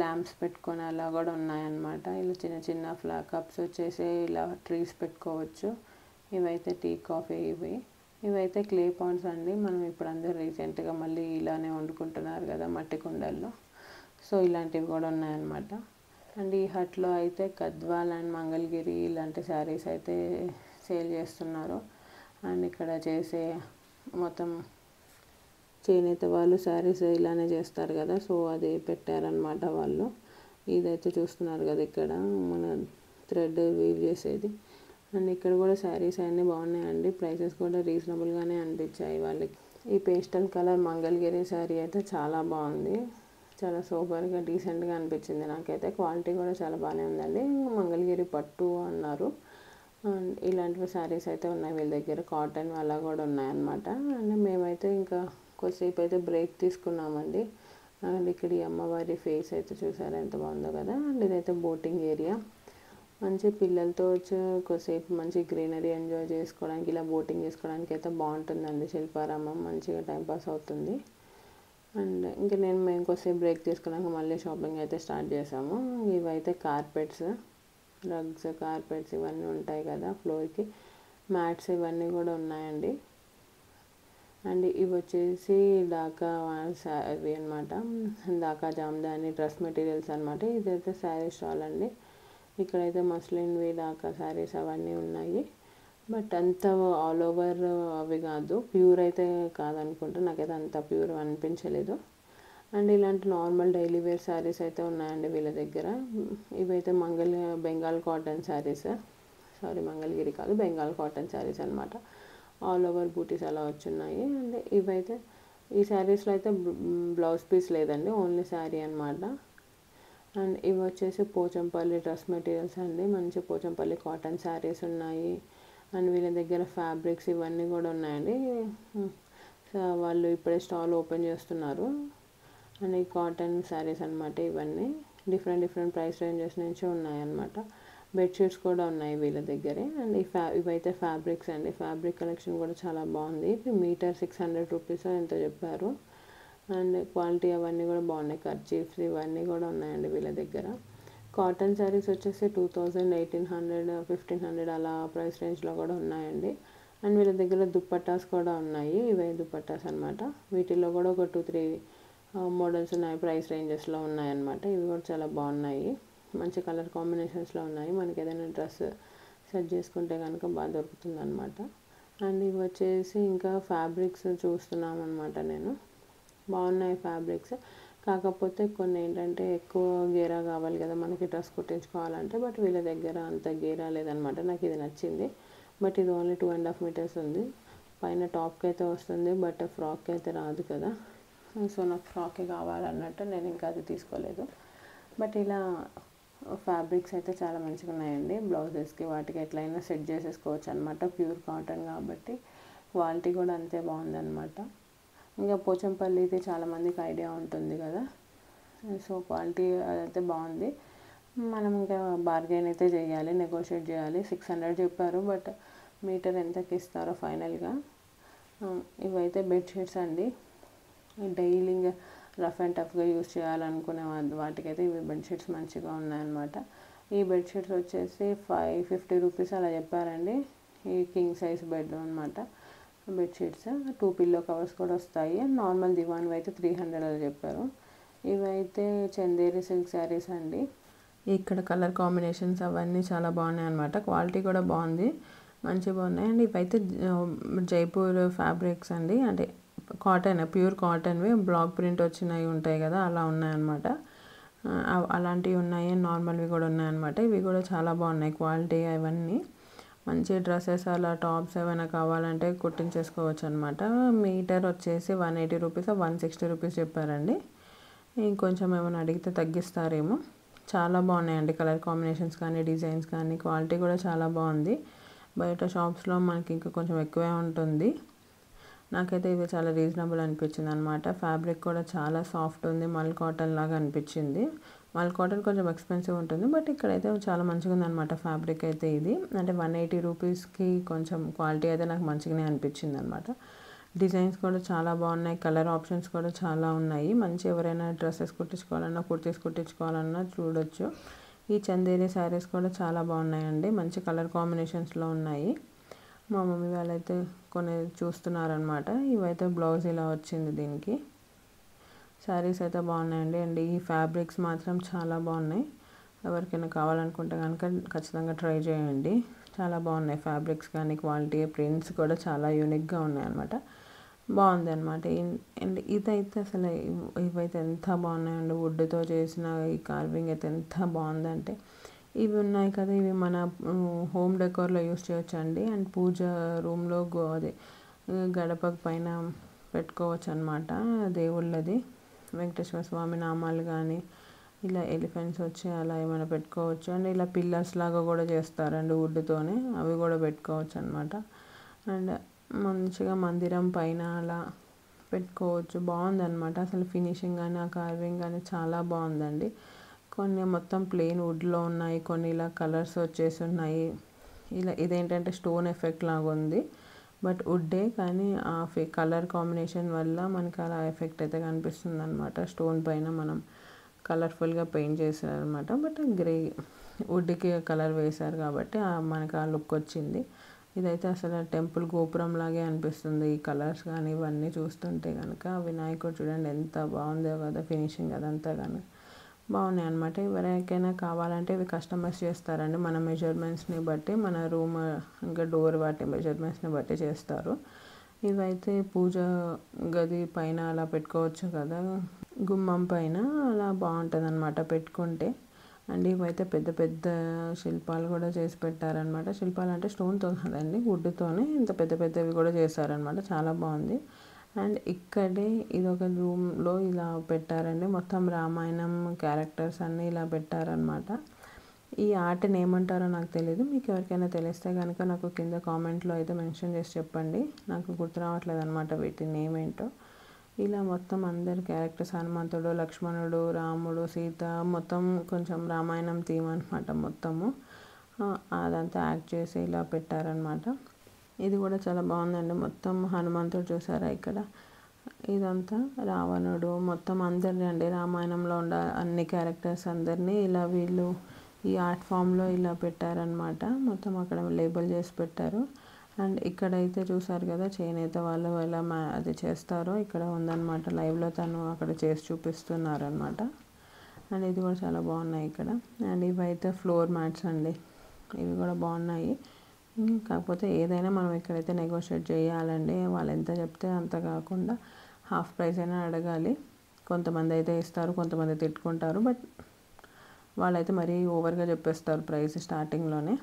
ల్యాంప్స్ పెట్టుకొని అలా కూడా ఉన్నాయన్నమాట. ఇలా చిన్న చిన్న కప్స్ వచ్చేసి ఇలా ట్రీస్ పెట్టుకోవచ్చు. ఇవైతే టీ కాఫీ ఇవైతే క్లే పాట్స్ అండి. మనం ఇప్పుడు అందరూ రీసెంట్గా మళ్ళీ ఇలానే వండుకుంటున్నారు కదా మట్టి కుండల్లో, సో ఇలాంటివి కూడా ఉన్నాయన్నమాట. అండ్ ఈ హట్లో అయితే గద్వాల్ అండ్ మంగళగిరి ఇలాంటి శారీస్ అయితే సేల్ చేస్తున్నారు. అండ్ ఇక్కడ చేసే మొత్తం చేనేత వాళ్ళు శారీస్ ఇలానే చేస్తారు కదా, సో అది పెట్టారనమాట వాళ్ళు. ఇదైతే చూస్తున్నారు కదా ఇక్కడ మన థ్రెడ్ వీవ్ చేసేది. అండ్ ఇక్కడ కూడా శారీస్ అన్నీ బాగున్నాయండి, ప్రైసెస్ కూడా రీజనబుల్గానే అనిపించాయి వాళ్ళకి. ఈ పేస్టల్ కలర్ మంగళగిరి శారీ అయితే చాలా బాగుంది, చాలా సూపర్గా డీసెంట్గా అనిపించింది నాకైతే. క్వాలిటీ కూడా చాలా బాగానే ఉందండి. మంగళగిరి పట్టు అన్నారు. అండ్ ఇలాంటివి శారీస్ అయితే ఉన్నాయి వీళ్ళ దగ్గర, కాటన్ అలా కూడా ఉన్నాయన్నమాట. అండ్ మేమైతే ఇంకా కొద్దిసేపు అయితే బ్రేక్ తీసుకున్నామండి. అండ్ ఇక్కడ ఈ అమ్మవారి ఫేస్ అయితే చూసారా ఎంత బాగుందో కదా. అండ్ ఇదైతే బోటింగ్ ఏరియా. మంచి పిల్లలతో వచ్చి కొద్దిసేపు మంచి గ్రీనరీ ఎంజాయ్ చేసుకోవడానికి, ఇలా బోటింగ్ చేసుకోవడానికి అయితే బాగుంటుందండి శిల్పారామం. మంచిగా టైంపాస్ అవుతుంది. అండ్ ఇంకా మేము కొద్దిసేపు బ్రేక్ తీసుకున్నాక మళ్ళీ షాపింగ్ అయితే స్టార్ట్ చేసాము. ఇవైతే కార్పెట్స్, రగ్స్, కార్పెట్స్ ఇవన్నీ ఉంటాయి కదా ఫ్లోర్కి, మ్యాట్స్ ఇవన్నీ కూడా ఉన్నాయండి. అండ్ ఇవి వచ్చేసి ఢాకా ఇవి అనమాట, ఢాకా జామ్దాని డ్రెస్ మెటీరియల్స్ అనమాట. ఇదైతే శారీ స్టాల్ అండి. ఇక్కడైతే మస్లిన్వి ఢాకా శారీస్ అవన్నీ ఉన్నాయి. బట్ అంత ఆల్ ఓవర్ అవి కాదు, ప్యూర్ అయితే కాదనుకుంటా, నాకైతే అంత ప్యూర్ అనిపించలేదు. అండ్ ఇలాంటి నార్మల్ డైలీ వేర్ శారీస్ అయితే ఉన్నాయండి వీళ్ళ దగ్గర. ఇవైతే బెంగాల్ కాటన్ శారీస్, మంగళగిరి కాదు, బెంగాల్ కాటన్ శారీస్ అనమాట. ఆల్ ఓవర్ బూటీస్ అలా వచ్చున్నాయి. అండ్ ఇవైతే ఈ శారీస్లో అయితే బ్లౌజ్ పీస్ లేదండి, ఓన్లీ శారీ అనమాట. అండ్ ఇవి వచ్చేసి పోచంపల్లి డ్రెస్ మెటీరియల్స్ అండి. మంచి పోచంపల్లి కాటన్ శారీస్ ఉన్నాయి. అండ్ వీళ్ళ దగ్గర ఫ్యాబ్రిక్స్ ఇవన్నీ కూడా ఉన్నాయండి. వాళ్ళు ఇప్పుడే స్టాల్ ఓపెన్ చేస్తున్నారు. అండ్ ఈ కాటన్ శారీస్ అనమాట. ఇవన్నీ డిఫరెంట్ ప్రైస్ రేంజెస్ నుంచి ఉన్నాయన్నమాట. బెడ్షీట్స్ కూడా ఉన్నాయి వీళ్ళ దగ్గరే. అండ్ ఇవైతే ఫ్యాబ్రిక్స్ అండి. ఫ్యాబ్రిక్ కలెక్షన్ కూడా చాలా బాగుంది. మీటర్ 600 రూపీస్ ఎంతో చెప్పారు. అండ్ క్వాలిటీ అవన్నీ కూడా బాగున్నాయి. కర్చీఫ్స్ ఇవన్నీ కూడా ఉన్నాయండి వీళ్ళ దగ్గర. కాటన్ శారీస్ వచ్చేసి 2000, 1800, 1500 అలా ప్రైస్ రేంజ్లో కూడా ఉన్నాయండి. అండ్ వీళ్ళ దగ్గర దుప్పట్టాస్ కూడా ఉన్నాయి. ఇవే దుప్పట్టాస్ అనమాట. వీటిల్లో కూడా ఒక 2-3 మోడల్స్ ఉన్నాయి, ప్రైస్ రేంజెస్లో ఉన్నాయన్నమాట. ఇవి కూడా చాలా బాగున్నాయి, మంచి కలర్ కాంబినేషన్స్లో ఉన్నాయి. మనకి ఏదైనా డ్రెస్ సెట్ చేసుకుంటే కనుక బాగా దొరుకుతుంది అనమాట. అండ్ ఇవి వచ్చేసి ఇంకా ఫ్యాబ్రిక్స్ చూస్తున్నాం అనమాట. నేను బాగున్నాయి ఫ్యాబ్రిక్స్, కాకపోతే కొన్ని ఏంటంటే ఎక్కువ గేరా కావాలి కదా మనకి డ్రెస్ కుట్టించుకోవాలంటే. బట్ వీళ్ళ దగ్గర అంత గేరా లేదనమాట. నాకు ఇది నచ్చింది. బట్ ఇది ఓన్లీ 2.5 మీటర్స్ ఉంది. పైన టాప్కి అయితే వస్తుంది, బట్ ఫ్రాక్కి అయితే రాదు కదా. సో నాకు ఫ్రాకే కావాలన్నట్టు నేను ఇంకా అది తీసుకోలేదు. బట్ ఇలా ఫ్యాబ్రిక్స్ అయితే చాలా మంచిగా ఉన్నాయండి. బ్లౌజెస్కి వాటికి ఎట్లయినా సెట్ చేసేసుకోవచ్చు అనమాట. ప్యూర్ కాటన్ కాబట్టి క్వాలిటీ కూడా అంతే బాగుందన్నమాట. ఇంకా పోచంపల్లిది చాలామందికి ఐడియా ఉంటుంది కదా. సో క్వాలిటీ అదైతే బాగుంది. మనం ఇంకా బార్గెన్ అయితే చేయాలి, నెగోషియేట్ చేయాలి. 600 చెప్పారు, బట్ మీటర్ ఎంతకి ఇస్తారో ఫైనల్గా. ఇవైతే బెడ్షీట్స్ అండి. డైలీ ఇంకా రఫ్ అండ్ టఫ్గా యూస్ చేయాలనుకునే వాటికైతే ఇవి బెడ్షీట్స్ మంచిగా ఉన్నాయన్నమాట. ఈ బెడ్షీట్స్ వచ్చేసి 550 రూపీస్ అలా చెప్పారండి. ఈ కింగ్ సైజ్ బెడ్ అనమాట బెడ్షీట్స్. 2 పిల్లో కవర్స్ కూడా వస్తాయి. నార్మల్ దివాన్ అయితే 300 అలా చెప్పారు. ఇవైతే చందేరి సిల్క్ శారీస్ అండి. ఇక్కడ కలర్ కాంబినేషన్స్ అవన్నీ చాలా బాగున్నాయి అనమాట. క్వాలిటీ కూడా బాగుంది, మంచిగా బాగున్నాయి. అండ్ ఇవైతే జైపూర్ ఫ్యాబ్రిక్స్ అండి. అంటే కాటన్, ప్యూర్ కాటన్వి బ్లాక్ ప్రింట్ వచ్చినవి ఉంటాయి కదా, అలా ఉన్నాయన్నమాట. అలాంటివి ఉన్నాయి. నార్మల్వి కూడా ఉన్నాయన్నమాట. ఇవి కూడా చాలా బాగున్నాయి క్వాలిటీ. అవన్నీ మంచి డ్రెస్సెస్ అలా టాప్స్ ఏమైనా కావాలంటే కుట్టించేసుకోవచ్చు అనమాట. మీటర్ వచ్చేసి 180 రూపీస్, 160 రూపీస్ చెప్పారండి. ఇంకొంచెం ఏమైనా అడిగితే తగ్గిస్తారేమో. చాలా బాగున్నాయండి కలర్ కాంబినేషన్స్ కానీ, డిజైన్స్ కానీ. క్వాలిటీ కూడా చాలా బాగుంది. బయట షాప్స్లో మనకి ఇంకా కొంచెం ఎక్కువే ఉంటుంది. నాకైతే ఇవి చాలా రీజనబుల్ అనిపించింది అనమాట. ఫ్యాబ్రిక్ కూడా చాలా సాఫ్ట్ ఉంది, మల్ కాటన్ లాగా అనిపించింది. మల్ కాటన్ కొంచెం ఎక్స్పెన్సివ్ ఉంటుంది, బట్ ఇక్కడైతే చాలా మంచిగా ఉందన్నమాట ఫ్యాబ్రిక్ అయితే. ఇది అంటే 180 రూపీస్కి కొంచెం క్వాలిటీ అయితే నాకు మంచిగానే అనిపించింది అనమాట. డిజైన్స్ కూడా చాలా బాగున్నాయి, కలర్ ఆప్షన్స్ కూడా చాలా ఉన్నాయి. మంచి ఎవరైనా డ్రెస్సెస్ కుట్టించుకోవాలన్నా, కుర్తీస్ కుట్టించుకోవాలన్నా చూడొచ్చు. ఈ చందేరి శారీస్ కూడా చాలా బాగున్నాయండి, మంచి కలర్ కాంబినేషన్స్లో ఉన్నాయి. మా మమ్మీ వాళ్ళైతే కొన్ని చూస్తున్నారనమాట. ఇవైతే బ్లౌజ్ ఇలా వచ్చింది దీనికి. శారీస్ అయితే బాగున్నాయండి. అండ్ ఈ ఫ్యాబ్రిక్స్ మాత్రం చాలా బాగున్నాయి. ఎవరికైనా కావాలనుకుంటే కనుక ఖచ్చితంగా ట్రై చేయండి. చాలా బాగున్నాయి ఫ్యాబ్రిక్స్ కానీ, క్వాలిటీ, ప్రింట్స్ కూడా చాలా యూనిక్గా ఉన్నాయి అనమాట. బాగుంది అనమాట. అండ్ ఇదైతే అసలు ఇవైతే ఎంత బాగున్నాయండి. వుడ్తో చేసిన ఈ కార్వింగ్ అయితే ఎంత బాగుందంటే, ఇవి ఉన్నాయి కదా, ఇవి మన హోమ్ డెకోర్లో యూస్ చేయొచ్చు అండి. అండ్ పూజ రూమ్లో అదే గడప పైన పెట్టుకోవచ్చు అనమాట దేవుళ్ళది. వెంకటేశ్వర స్వామి నామాలు కానీ ఇలా ఎలిఫెంట్స్ వచ్చి అలా ఏమైనా పెట్టుకోవచ్చు. అండ్ ఇలా పిల్లర్స్ లాగా కూడా చేస్తారండి వుడ్తోనే, అవి కూడా పెట్టుకోవచ్చు అనమాట. అండ్ మంచిగా మందిరం పైన అలా పెట్టుకోవచ్చు. బాగుందన్నమాట అసలు ఫినిషింగ్ కానీ ఆ కార్వింగ్ కానీ చాలా బాగుందండి. కొన్ని మొత్తం ప్లెయిన్ వుడ్లో ఉన్నాయి, కొన్ని ఇలా కలర్స్ వచ్చేసి ఉన్నాయి. ఇలా ఇదేంటంటే స్టోన్ ఎఫెక్ట్ లాగా ఉంది, బట్ వుడ్డే కానీ ఆ కలర్ కాంబినేషన్ వల్ల మనకి అలా ఎఫెక్ట్ అయితే కనిపిస్తుంది అనమాట. స్టోన్ పైన మనం కలర్ఫుల్గా పెయింట్ చేశారనమాట, బట్ గ్రే వుడ్కి కలర్ వేశారు కాబట్టి మనకు ఆ లుక్ వచ్చింది. ఇదైతే అసలు టెంపుల్ గోపురం లాగే అనిపిస్తుంది ఈ కలర్స్ కానీ ఇవన్నీ చూస్తుంటే కనుక. వినాయకుడు చూడండి ఎంత బాగుందో కదా, ఫినిషింగ్ అదంతా కానీ బాగున్నాయి అనమాట. ఎవరికైనా కావాలంటే ఇవి కస్టమైజ్ చేస్తారండి మన మెజర్మెంట్స్ని బట్టి, మన రూమ్ ఇంకా డోర్ వాటి మెజర్మెంట్స్ని బట్టి చేస్తారు. ఇవైతే పూజ గది పైన అలా పెట్టుకోవచ్చు కదా, గుమ్మం పైన అలా బాగుంటుంది అనమాట పెట్టుకుంటే. అండ్ ఇవైతే పెద్ద పెద్ద శిల్పాలు కూడా చేసి పెట్టారనమాట. శిల్పాలు అంటే స్టోన్తో కదండి, వుడ్తోనే ఇంత పెద్ద పెద్దవి కూడా చేశారనమాట, చాలా బాగుంది. అండ్ ఇక్కడే ఇదొక రూమ్లో ఇలా పెట్టారండి, మొత్తం రామాయణం క్యారెక్టర్స్ అన్నీ ఇలా పెట్టారనమాట. ఈ ఆర్ట్ని ఏమంటారో నాకు తెలియదు, మీకు ఎవరికైనా తెలిస్తే కనుక నాకు కింద కామెంట్లో అయితే మెన్షన్ చేసి చెప్పండి, నాకు గుర్తు రావట్లేదు అనమాట వీటి నేమ్ ఏంటో. ఇలా మొత్తం అందరి క్యారెక్టర్స్, హనుమంతుడు, లక్ష్మణుడు, రాముడు, సీత, మొత్తం కొంచెం రామాయణం థీమ్ అనమాట మొత్తము. అదంతా యాక్ట్ చేసి ఇలా పెట్టారనమాట. ఇది కూడా చాలా బాగుందండి. మొత్తం హనుమంతుడు చూసారా ఇక్కడ, ఇదంతా రావణుడు, మొత్తం అందరినీ అండి రామాయణంలో ఉండ అన్ని క్యారెక్టర్స్ అందరినీ ఇలా వీళ్ళు ఈ ఆర్ట్ ఫామ్లో ఇలా పెట్టారనమాట. మొత్తం అక్కడ లేబుల్ చేసి పెట్టారు. అండ్ ఇక్కడైతే చూసారు కదా చేనేత వాళ్ళు ఎలా అది చేస్తారో ఇక్కడ ఉందన్నమాట, లైవ్లో తను అక్కడ చేసి చూపిస్తున్నారనమాట. అండ్ ఇది కూడా చాలా బాగున్నాయి ఇక్కడ. అండ్ ఇవైతే ఫ్లోర్ మ్యాట్స్ అండి, ఇవి కూడా బాగున్నాయి. కాకపోతే ఏదైనా మనం ఇక్కడైతే నెగోషియేట్ చేయాలండి, వాళ్ళు ఎంత చెప్తే అంత కాకుండా హాఫ్ ప్రైస్ అయినా అడగాలి. కొంతమంది అయితే ఇస్తారు, కొంతమంది తిట్టుకుంటారు, బట్ వాళ్ళైతే మరీ ఓవర్గా చెప్పేస్తారు ప్రైస్ స్టార్టింగ్లోనే.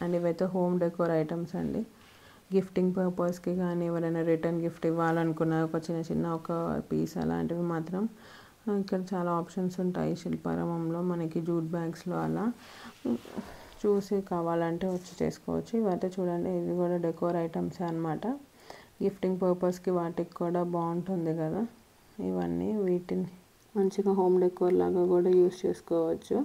అండ్ ఇవైతే హోమ్ డెకోర్ ఐటమ్స్ అండి, గిఫ్టింగ్ పర్పస్కి కానీ ఎవరైనా రిటర్న్ గిఫ్ట్ ఇవ్వాలనుకున్న ఒక చిన్న ఒక పీస్ అలాంటివి మాత్రం ఇక్కడ చాలా ఆప్షన్స్ ఉంటాయి శిల్పారామంలో. మనకి జూట్ బ్యాగ్స్లో అలా చూసి కావాలంటే వచ్చి చేసుకోవచ్చు. ఇవైతే చూడండి, ఇవి కూడా డెకోర్ ఐటమ్స్ అనమాట, గిఫ్టింగ్ పర్పస్కి వాటికి కూడా బాగుంటుంది కదా. ఇవన్నీ వీటిని మంచిగా హోమ్ డెకోర్ లాగా కూడా యూస్ చేసుకోవచ్చు.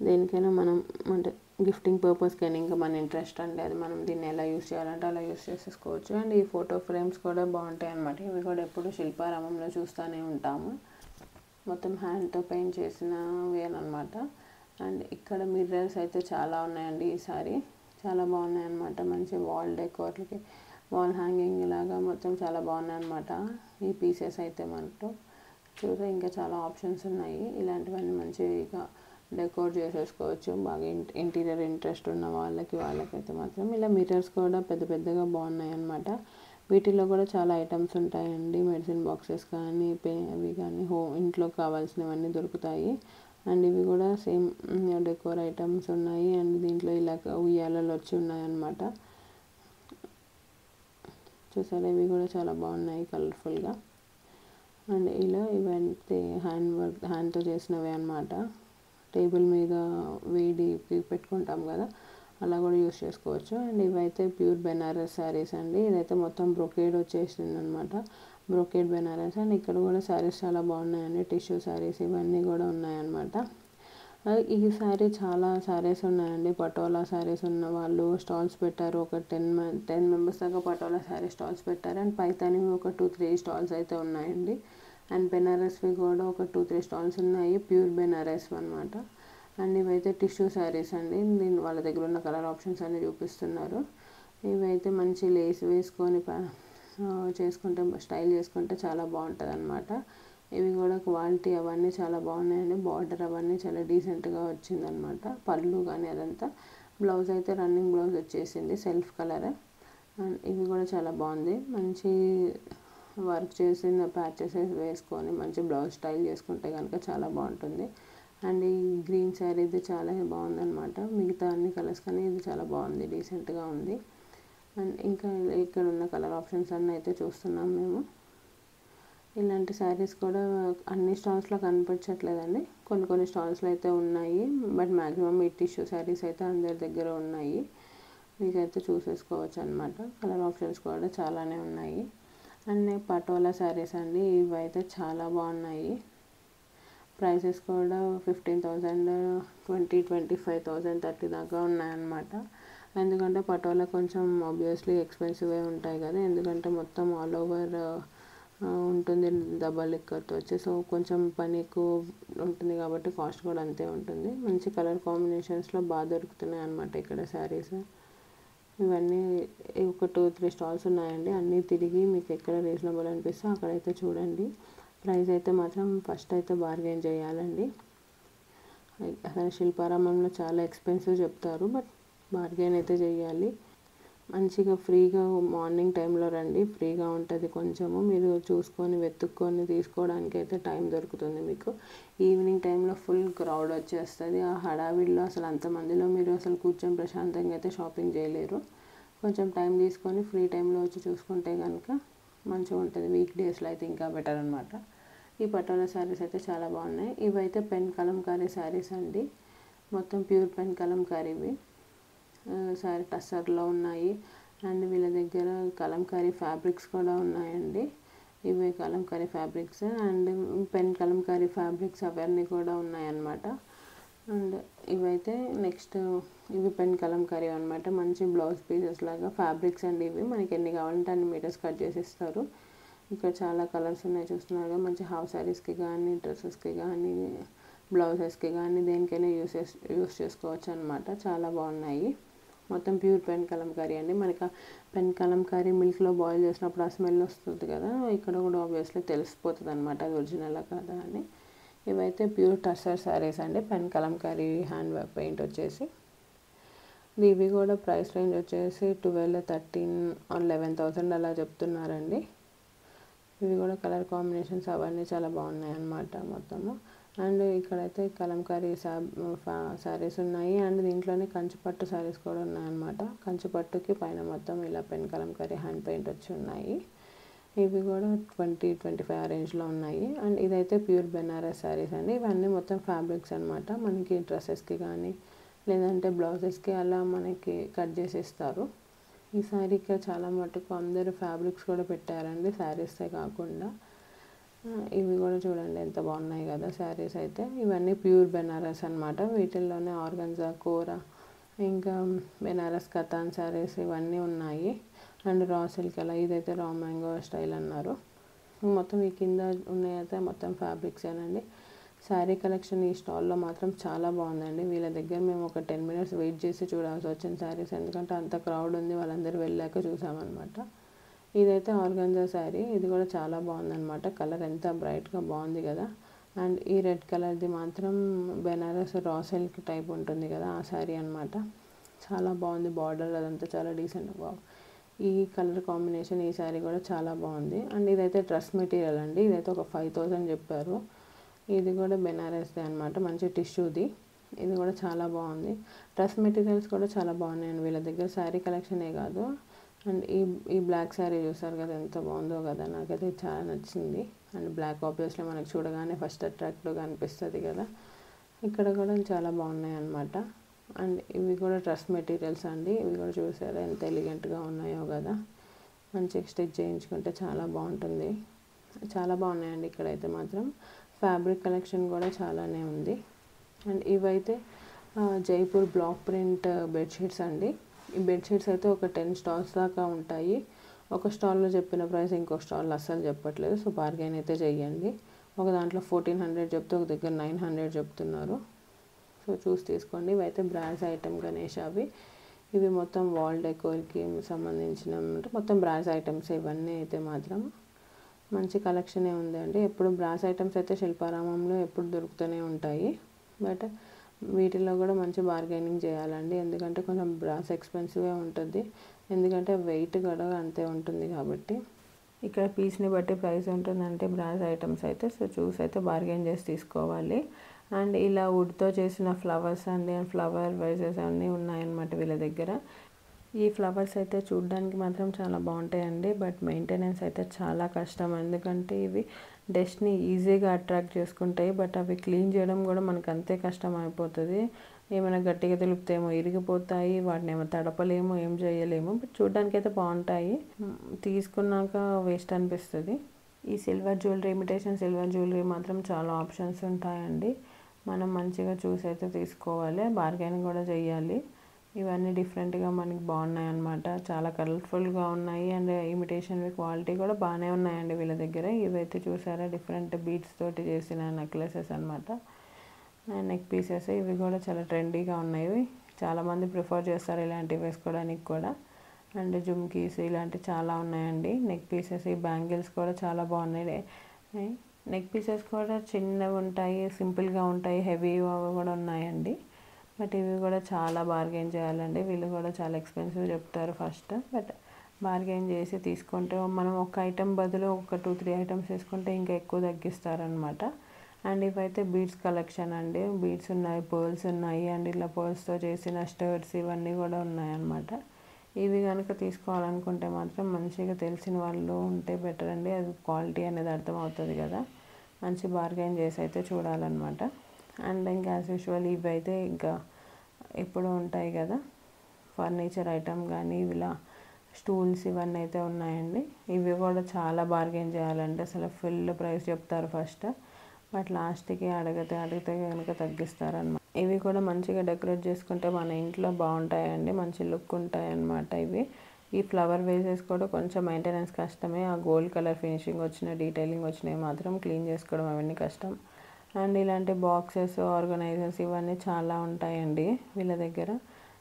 దేనికైనా మనం అంటే గిఫ్టింగ్ పర్పస్కి అయినా ఇంకా మన ఇంట్రెస్ట్ అండి, అది మనం దీన్ని ఎలా యూస్ చేయాలంటే అలా యూస్ చేసేసుకోవచ్చు. అండ్ ఈ ఫోటో ఫ్రేమ్స్ కూడా బాగుంటాయి అన్నమాట. ఇవి కూడా ఎప్పుడు శిల్పారామంలో చూస్తూనే ఉంటాము, మొత్తం హ్యాండ్తో పెయింట్ చేసినవి అనమాట. అండ్ ఇక్కడ మిర్రర్స్ అయితే చాలా ఉన్నాయండి ఈసారి, చాలా బాగున్నాయి అన్నమాట. మంచి వాల్ డెకోర్లకి, వాల్ హ్యాంగింగ్ లాగా మొత్తం చాలా బాగున్నాయి అన్నమాట ఈ పీసెస్ అయితే. మనతో చూస్తే ఇంకా చాలా ఆప్షన్స్ ఉన్నాయి, ఇలాంటివన్నీ మంచిగా డెకోర్ చేసేసుకోవచ్చు. బాగా ఇంటీరియర్ ఇంట్రెస్ట్ ఉన్న వాళ్ళకైతే మాత్రం ఇలా మిర్రర్స్ కూడా పెద్ద పెద్దగా బాగున్నాయి అన్నమాట. వీటిలో కూడా చాలా ఐటమ్స్ ఉంటాయండి, మెడిసిన్ బాక్సెస్ కానీ అవి కానీ ఇంట్లో కావాల్సినవన్నీ దొరుకుతాయి. అండ్ ఇవి కూడా సేమ్ డెకోర్ ఐటమ్స్ ఉన్నాయి. అండ్ దీంట్లో ఇలా ఉయ్యాలలు వచ్చి ఉన్నాయన్నమాట. చూసారా, ఇవి కూడా చాలా బాగున్నాయి కలర్ఫుల్గా. అండ్ ఇలా ఇవంతే హ్యాండ్తో చేసినవి అన్నమాట. టేబుల్ మీద వేడికి పెట్టుకుంటాం కదా, అలా కూడా యూస్ చేసుకోవచ్చు. అండ్ ఇవైతే ప్యూర్ బెనారస్ శారీస్ అండి, ఇదైతే మొత్తం బ్రొకేడ్ వచ్చేసింది అనమాట, బ్రొకేడ్ బెనారస్. అండ్ ఇక్కడ కూడా శారీస్ చాలా బాగున్నాయండి, టిష్యూ శారీస్ ఇవన్నీ కూడా ఉన్నాయన్నమాట. ఈ శారీ చాలా శారీస్ ఉన్నాయండి, పటోలా శారీస్ ఉన్న వాళ్ళు స్టాల్స్ పెట్టారు, ఒక 10 మెంబర్స్ దాకా పటోలా శారీ స్టాల్స్ పెట్టారు. అండ్ పైతానివి ఒక 2-3 స్టాల్స్ అయితే ఉన్నాయండి. అండ్ బెనారస్వి కూడా ఒక 2-3 స్టాల్స్ ఉన్నాయి, ప్యూర్ బెనారస్ అనమాట. అండ్ ఇవైతే టిష్యూ శారీస్ అండి, వాళ్ళ దగ్గర ఉన్న కలర్ ఆప్షన్స్ అన్నీ చూపిస్తున్నారు. ఇవైతే మంచి లేస్ వేసుకొని చేసుకుంటే స్టైల్ చేసుకుంటే చాలా బాగుంటుంది అనమాట. ఇవి కూడా క్వాలిటీ అవన్నీ చాలా బాగున్నాయండి, బార్డర్ అవన్నీ చాలా డీసెంట్గా వచ్చిందనమాట. పళ్ళు కానీ అదంతా, బ్లౌజ్ అయితే రన్నింగ్ బ్లౌజ్ వచ్చేసింది సెల్ఫ్ కలర్. అండ్ ఇవి కూడా చాలా బాగుంది, మంచి వర్క్ చేసిన ప్యాచెస్ వేసుకొని మంచి బ్లౌజ్ స్టైల్ చేసుకుంటే కనుక చాలా బాగుంటుంది. అండ్ ఈ గ్రీన్ శారీ ఇది చాలా బాగుందన్నమాట, మిగతా అన్ని కలర్స్ కానీ ఇది చాలా బాగుంది, డీసెంట్గా ఉంది. అండ్ ఇంకా ఇక్కడ ఉన్న కలర్ ఆప్షన్స్ అన్నీ అయితే చూస్తున్నాం మేము. ఇలాంటి శారీస్ కూడా అన్ని స్టాల్స్లో కనిపించట్లేదండి, కొన్ని కొన్ని స్టాల్స్లో అయితే ఉన్నాయి. బట్ మ్యాక్సిమం ఈ టిష్యూ శారీస్ అయితే అందరి దగ్గర ఉన్నాయి. మీకైతే చూసేసుకోవచ్చు అనమాట. కలర్ ఆప్షన్స్ కూడా చాలానే ఉన్నాయి. అండ్ పటోలా శారీస్ అండి, ఇవి అయితే చాలా బాగున్నాయి. ప్రైసెస్ కూడా 15,000, 25,000, 30 దాకా ఉన్నాయన్నమాట. ఎందుకంటే పటోలా కొంచెం ఆబ్వియస్లీ ఎక్స్పెన్సివే ఉంటాయి కదా, ఎందుకంటే మొత్తం ఆల్ ఓవర్ ఉంటుంది డబల్ లిక్కర్తో వచ్చి. సో కొంచెం పని ఎక్కువ ఉంటుంది కాబట్టి కాస్ట్ కూడా అంతే ఉంటుంది. మంచి కలర్ కాంబినేషన్స్లో బాగా దొరుకుతున్నాయి అన్నమాట ఇక్కడ శారీస్. ఇవన్నీ ఒక 2-3 స్టాల్స్ ఉన్నాయండి. అన్నీ తిరిగి మీకు ఎక్కడ రీజనబుల్ అనిపిస్తే అక్కడైతే చూడండి. ప్రైస్ అయితే మాత్రం ఫస్ట్ అయితే బార్గెన్ చేయాలండి. అసలు శిల్పారామంలో చాలా ఎక్స్పెన్సివ్ చెప్తారు, బట్ బార్గెన్ అయితే చేయాలి. మంచిగా ఫ్రీగా మార్నింగ్ టైంలో రండి, ఫ్రీగా ఉంటుంది. కొంచెము మీరు చూసుకొని వెతుక్కొని తీసుకోవడానికి అయితే టైం దొరుకుతుంది మీకు. ఈవినింగ్ టైంలో ఫుల్ క్రౌడ్ వచ్చేస్తుంది. ఆ హడావిడిలో అసలు అంతమందిలో మీరు అసలు కూర్చొని ప్రశాంతంగా అయితే షాపింగ్ చేయలేరు. కొంచెం టైం తీసుకొని ఫ్రీ టైంలో వచ్చి చూసుకుంటే కనుక మంచిగా ఉంటుంది. వీక్ డేస్లో అయితే ఇంకా బెటర్ అనమాట. ఈ పటోలా శారీస్ అయితే చాలా బాగున్నాయి. ఇవైతే పెన్ కలంకారీ శారీస్ అండి, మొత్తం ప్యూర్ పెన్ కలంకారీవి శారీ టస్సర్లో ఉన్నాయి. అండ్ వీళ్ళ దగ్గర కలంకారీ ఫ్యాబ్రిక్స్ కూడా ఉన్నాయండి. ఇవి Kalamkari fabrics and pen Kalamkari fabrics అవన్నీ కూడా ఉన్నాయన్నమాట. అండ్ ఇవైతే నెక్స్ట్ ఇవి పెన్ కలంకారీ అనమాట. మంచి బ్లౌజ్ పీసెస్ లాగా ఫ్యాబ్రిక్స్ అండి. ఇవి మనకి ఎన్ని కావాలంటే అన్ని మీటర్స్ కట్ చేసి ఇస్తారు. ఇక్కడ చాలా కలర్స్ ఉన్నాయి చూస్తున్నారు. మంచి హాఫ్ శారీస్కి కానీ, డ్రెస్సెస్కి కానీ, బ్లౌజెస్కి కానీ దేనికైనా యూస్ చేసుకోవచ్చు అనమాట. చాలా బాగున్నాయి. మొత్తం ప్యూర్ పెన్ కలంకారీ అండి. మనకి పెన్ కలంకారీ మిల్క్లో బాయిల్ చేసినప్పుడు ఆ స్మెల్ వస్తుంది కదా, ఇక్కడ కూడా ఆబ్వియస్లీ తెలిసిపోతుంది అనమాట అది ఒరిజినల్ కదా అని. ఇవైతే ప్యూర్ టస్సర్ శారీస్ అండి, pen Kalamkari hand work paint వచ్చేసి. ఇవి కూడా ప్రైస్ రేంజ్ వచ్చేసి 12, 13 or 11,000 అలా చెప్తున్నారండి. ఇవి కూడా కలర్ కాంబినేషన్స్ అవన్నీ చాలా బాగున్నాయి అన్నమాట మొత్తము. అండ్ ఇక్కడైతే కలంకారీ శారీస్ ఉన్నాయి. అండ్ దీంట్లోనే కంచిపట్టు శారీస్ కూడా ఉన్నాయన్నమాట. కంచిపట్టుకి పైన మొత్తం ఇలా పెన్ కలంకారీ హ్యాండ్ పెయింట్ వచ్చి ఉన్నాయి. ఇవి కూడా 20-25 రేంజ్లో ఉన్నాయి. అండ్ ఇదైతే ప్యూర్ బెనారస్ శారీస్ అండి. ఇవన్నీ మొత్తం ఫ్యాబ్రిక్స్ అనమాట. మనకి డ్రెస్సెస్కి కానీ లేదంటే బ్లౌజెస్కి అలా మనకి కట్ చేసి ఇస్తారు. ఈ శారీకి చాలా మటుకు అందరూ ఫ్యాబ్రిక్స్ కూడా పెట్టారండి, శారీసే కాకుండా. ఇవి కూడా చూడండి ఎంత బాగున్నాయి కదా శారీస్ అయితే. ఇవన్నీ ప్యూర్ బెనారస్ అనమాట. వీటిల్లోనే ఆర్గన్జా, కోరా, ఇంకా బెనారస్ కతాన్ శారీస్ ఇవన్నీ ఉన్నాయి. అండ్ రా సిల్క్ అలా, ఇదైతే రా మ్యాంగో స్టైల్ అన్నారు. మొత్తం ఈ కింద ఉన్నాయైతే మొత్తం ఫ్యాబ్రిక్సేనండి. శారీ కలెక్షన్ ఈ స్టాల్లో మాత్రం చాలా బాగుందండి. వీళ్ళ దగ్గర మేము ఒక 10 minutes వెయిట్ చేసి చూడాల్సి వచ్చింది శారీస్, ఎందుకంటే అంత క్రౌడ్ ఉంది. వాళ్ళందరూ వెళ్ళాక చూసామన్నమాట. ఇదైతే ఆర్గంజా శారీ, ఇది కూడా చాలా బాగుందన్నమాట. కలర్ ఎంత బ్రైట్గా బాగుంది కదా. అండ్ ఈ రెడ్ కలర్ది మాత్రం బెనారస్ రా సిల్క్ టైప్ ఉంటుంది కదా, ఆ శారీ అనమాట. చాలా బాగుంది. బార్డర్ అదంతా చాలా డీసెంట్. ఈ కలర్ కాంబినేషన్ ఈ శారీ కూడా చాలా బాగుంది. అండ్ ఇదైతే డ్రెస్ మెటీరియల్ అండి. ఇదైతే ఒక 5,000 చెప్పారు. ఇది కూడా బెనారస్ది అనమాట, మంచి టిష్యూది. ఇది కూడా చాలా బాగుంది. డ్రెస్ మెటీరియల్స్ కూడా చాలా బాగున్నాయండి వీళ్ళ దగ్గర. శారీ కలెక్షనే కాదు. అండ్ ఈ బ్లాక్ శారీ చూసారు కదా ఎంత బాగుందో కదా, నాకైతే చాలా నచ్చింది. అండ్ బ్లాక్ ఆబ్వియస్లీ మనకు చూడగానే ఫస్ట్ అట్రాక్టివ్గా అనిపిస్తుంది కదా. ఇక్కడ కూడా చాలా బాగున్నాయి అన్నమాట. అండ్ ఇవి కూడా డ్రెస్ మెటీరియల్స్ అండి. ఇవి కూడా చూసారా ఎంత ఎలిగెంట్గా ఉన్నాయో కదా. మంచిగా స్టిచ్ చేయించుకుంటే చాలా బాగుంటుంది. చాలా బాగున్నాయండి ఇక్కడైతే మాత్రం. ఫ్యాబ్రిక్ కలెక్షన్ కూడా చాలానే ఉంది. అండ్ ఇవైతే జైపూర్ బ్లాక్ ప్రింట్ బెడ్షీట్స్ అండి. ఈ బెడ్షీట్స్ అయితే ఒక 10 స్టాల్స్ దాకా ఉంటాయి. ఒక స్టాల్లో చెప్పిన ప్రైస్ ఇంకో స్టాల్లో అస్సలు చెప్పట్లేదు. సో బార్గెన్ అయితే చెయ్యండి. ఒక దాంట్లో 1400 చెప్తే ఒక దగ్గర 900 చెప్తున్నారు. సో చూసి తీసుకోండి. ఇవైతే బ్రాస్ ఐటమ్ గణేష్ అవి. ఇవి మొత్తం వాల్ డెకోర్కి సంబంధించిన మొత్తం బ్రాస్ ఐటమ్స్ ఇవన్నీ అయితే మాత్రం మంచి కలెక్షనే ఉందండి. ఎప్పుడు బ్రాస్ ఐటమ్స్ అయితే శిల్పారామంలో ఎప్పుడు దొరుకుతూనే ఉంటాయి. బట్ వీటిల్లో కూడా మంచి బార్గెనింగ్ చేయాలండి, ఎందుకంటే కొంచెం బ్రాస్ ఎక్స్పెన్సివ్గా ఉంటుంది. ఎందుకంటే వెయిట్ కూడా అంతే ఉంటుంది కాబట్టి. ఇక్కడ పీస్ని బట్టి ప్రైస్ ఉంటుందంటే బ్రాస్ ఐటమ్స్ అయితే. సో చూసి అయితే బార్గెన్ చేసి తీసుకోవాలి. అండ్ ఇలా వుడ్తో చేసిన ఫ్లవర్స్ అండి, ఫ్లవర్ వైజెస్ అన్నీ ఉన్నాయన్నమాట వీళ్ళ దగ్గర. ఈ ఫ్లవర్స్ అయితే చూడడానికి మాత్రం చాలా బాగుంటాయండి, బట్ మెయింటెనెన్స్ అయితే చాలా కష్టం. ఎందుకంటే ఇవి డస్ట్ని ఈజీగా అట్రాక్ట్ చేసుకుంటాయి, బట్ అవి క్లీన్ చేయడం కూడా మనకు అంతే కష్టం అయిపోతుంది. ఏమైనా గట్టిగా తెలిపితేమో ఇరిగిపోతాయి, వాటిని ఏమో తడపలేము, ఏం చేయలేము. బట్ చూడడానికి అయితే బాగుంటాయి, తీసుకున్నాక వేస్ట్ అనిపిస్తుంది. ఈ silver jewellery, imitation silver jewellery మాత్రం చాలా ఆప్షన్స్ ఉంటాయండి. మనం మంచిగా చూసి అయితే తీసుకోవాలి, బార్గెనింగ్ కూడా చేయాలి. ఇవన్నీ డిఫరెంట్గా మనకి బాగున్నాయి అన్నమాట, చాలా కలర్ఫుల్గా ఉన్నాయి. అండ్ ఇమిటేషన్ క్వాలిటీ కూడా బాగానే ఉన్నాయండి వీళ్ళ దగ్గర. ఇవైతే చూసారా, డిఫరెంట్ బీడ్స్ తోటి చేసిన నెక్లెసెస్ అనమాట, నెక్ పీసెస్. ఇవి కూడా చాలా ట్రెండీగా ఉన్నాయి, చాలామంది ప్రిఫర్ చేస్తారు ఇలాంటివి వేసుకోవడానికి కూడా. అండ్ జుమ్కీస్ ఇలాంటివి చాలా ఉన్నాయండి. నెక్ పీసెస్, ఈ బ్యాంగిల్స్ కూడా చాలా బాగున్నాయి. నెక్ పీసెస్ కూడా చిన్నవి ఉంటాయి, సింపుల్గా ఉంటాయి, హెవీ కూడా ఉన్నాయండి. బట్ ఇవి కూడా చాలా బార్గెన్ చేయాలండి, వీళ్ళు కూడా చాలా ఎక్స్పెన్సివ్ చెప్తారు ఫస్ట్. బట్ బార్గెన్ చేసి తీసుకుంటే మనం ఒక ఐటెం బదులు ఒక 2-3 ఐటమ్స్ తీసుకుంటే ఇంకా ఎక్కువ తగ్గిస్తారనమాట. అండ్ ఇవైతే బీడ్స్ కలెక్షన్ అండి, బీడ్స్ ఉన్నాయి, పర్ల్స్ ఉన్నాయి. అండ్ ఇలా పర్ల్స్తో చేసిన స్టర్ట్స్ ఇవన్నీ కూడా ఉన్నాయన్నమాట. ఇవి కనుక తీసుకోవాలనుకుంటే మాత్రం మంచిగా తెలిసిన వాళ్ళు ఉంటే బెటర్ అండి, అది క్వాలిటీ అనేది అర్థమవుతుంది కదా. మంచి బార్గెన్ చేసి అయితే చూడాలన్నమాట. అండ్ ఇంకా యాజ్ యూజువల్ ఇవి అయితే ఇంకా ఎప్పుడు ఉంటాయి కదా, ఫర్నిచర్ ఐటమ్ కానీ ఇలా స్టూల్స్ ఇవన్నీ అయితే ఉన్నాయండి. ఇవి కూడా చాలా బార్గెన్ చేయాలండి, అసలు ఫుల్ ప్రైస్ చెప్తారు ఫస్ట్, బట్ లాస్ట్కి అడిగితే కనుక తగ్గిస్తారన్నమాట. ఇవి కూడా మంచిగా డెకరేట్ చేసుకుంటే మన ఇంట్లో బాగుంటాయండి, మంచి లుక్ ఉంటాయి అన్నమాట ఇవి. ఈ ఫ్లవర్ వేసెస్ కూడా కొంచెం మెయింటెనెన్స్ కష్టమే, ఆ గోల్డ్ కలర్ ఫినిషింగ్ వచ్చిన డీటెయిలింగ్ వచ్చినవి మాత్రం క్లీన్ చేసుకోవడం అవన్నీ కష్టం. అండ్ ఇలాంటి బాక్సెస్, ఆర్గనైజర్స్ ఇవన్నీ చాలా ఉంటాయండి వీళ్ళ దగ్గర.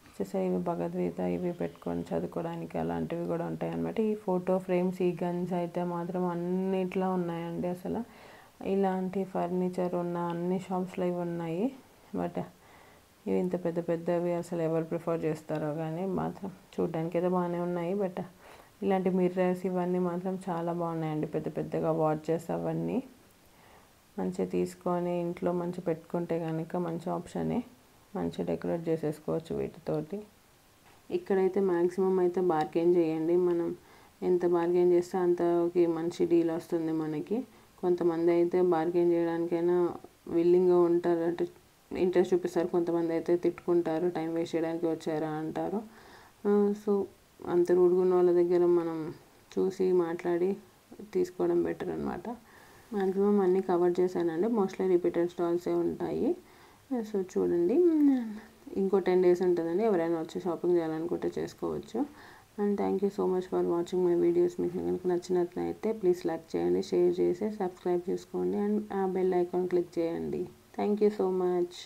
వచ్చేసి ఇవి భగవద్గీత ఇవి పెట్టుకొని చదువుకోవడానికి అలాంటివి కూడా ఉంటాయి అన్నమాట. ఈ ఫోటో ఫ్రేమ్స్, ఈ గన్స్ అయితే మాత్రం అన్నిట్లో ఉన్నాయండి. అసలు ఇలాంటి ఫర్నిచర్ ఉన్న అన్ని షాప్స్లో ఇవి ఉన్నాయి. బట్ ఇవి ఇంత పెద్ద పెద్దవి అసలు ఎవరు ప్రిఫర్ చేస్తారో కానీ మాత్రం చూడడానికి అయితే బాగానే ఉన్నాయి. బట్ ఇలాంటి మిర్రర్స్ ఇవన్నీ మాత్రం చాలా బాగున్నాయండి, పెద్ద పెద్దగా వాచెస్ అవన్నీ మంచిగా తీసుకొని ఇంట్లో మంచి పెట్టుకుంటే కనుక మంచి ఆప్షనే, మంచి డెకరేట్ చేసేసుకోవచ్చు వీటితోటి. ఇక్కడైతే మ్యాక్సిమం అయితే బార్గెన్ చేయండి, మనం ఎంత బార్గెన్ చేస్తే అంతకి మంచి డీల్ వస్తుంది మనకి. కొంతమంది అయితే బార్గెన్ చేయడానికైనా విల్లింగ్గా ఉంటారు, అంటే ఇంట్రెస్ట్ చూపిస్తారు. కొంతమంది అయితే తిట్టుకుంటారు, టైం వేస్ట్ చేయడానికి వచ్చారా అంటారు. సో అంత రూడ్గా ఉన్న వాళ్ళ దగ్గర మనం చూసి మాట్లాడి తీసుకోవడం బెటర్ అనమాట. మ్యాక్సిమం అన్నీ కవర్ చేశానండి, మోస్ట్లీ రిపీటెడ్ స్టాల్సే ఉంటాయి. సో చూడండి, ఇంకో 10 days ఉంటుందండి, ఎవరైనా వచ్చి షాపింగ్ చేయాలనుకుంటే చేసుకోవచ్చు. And thank you so much for watching my videos. మీకు కనుక నచ్చినట్లయితే ప్లీజ్ లైక్ చేయండి, షేర్ చేసి సబ్స్క్రైబ్ చేసుకోండి, అండ్ ఆ బెల్ ఐకాన్ క్లిక్ చేయండి. Thank you so much.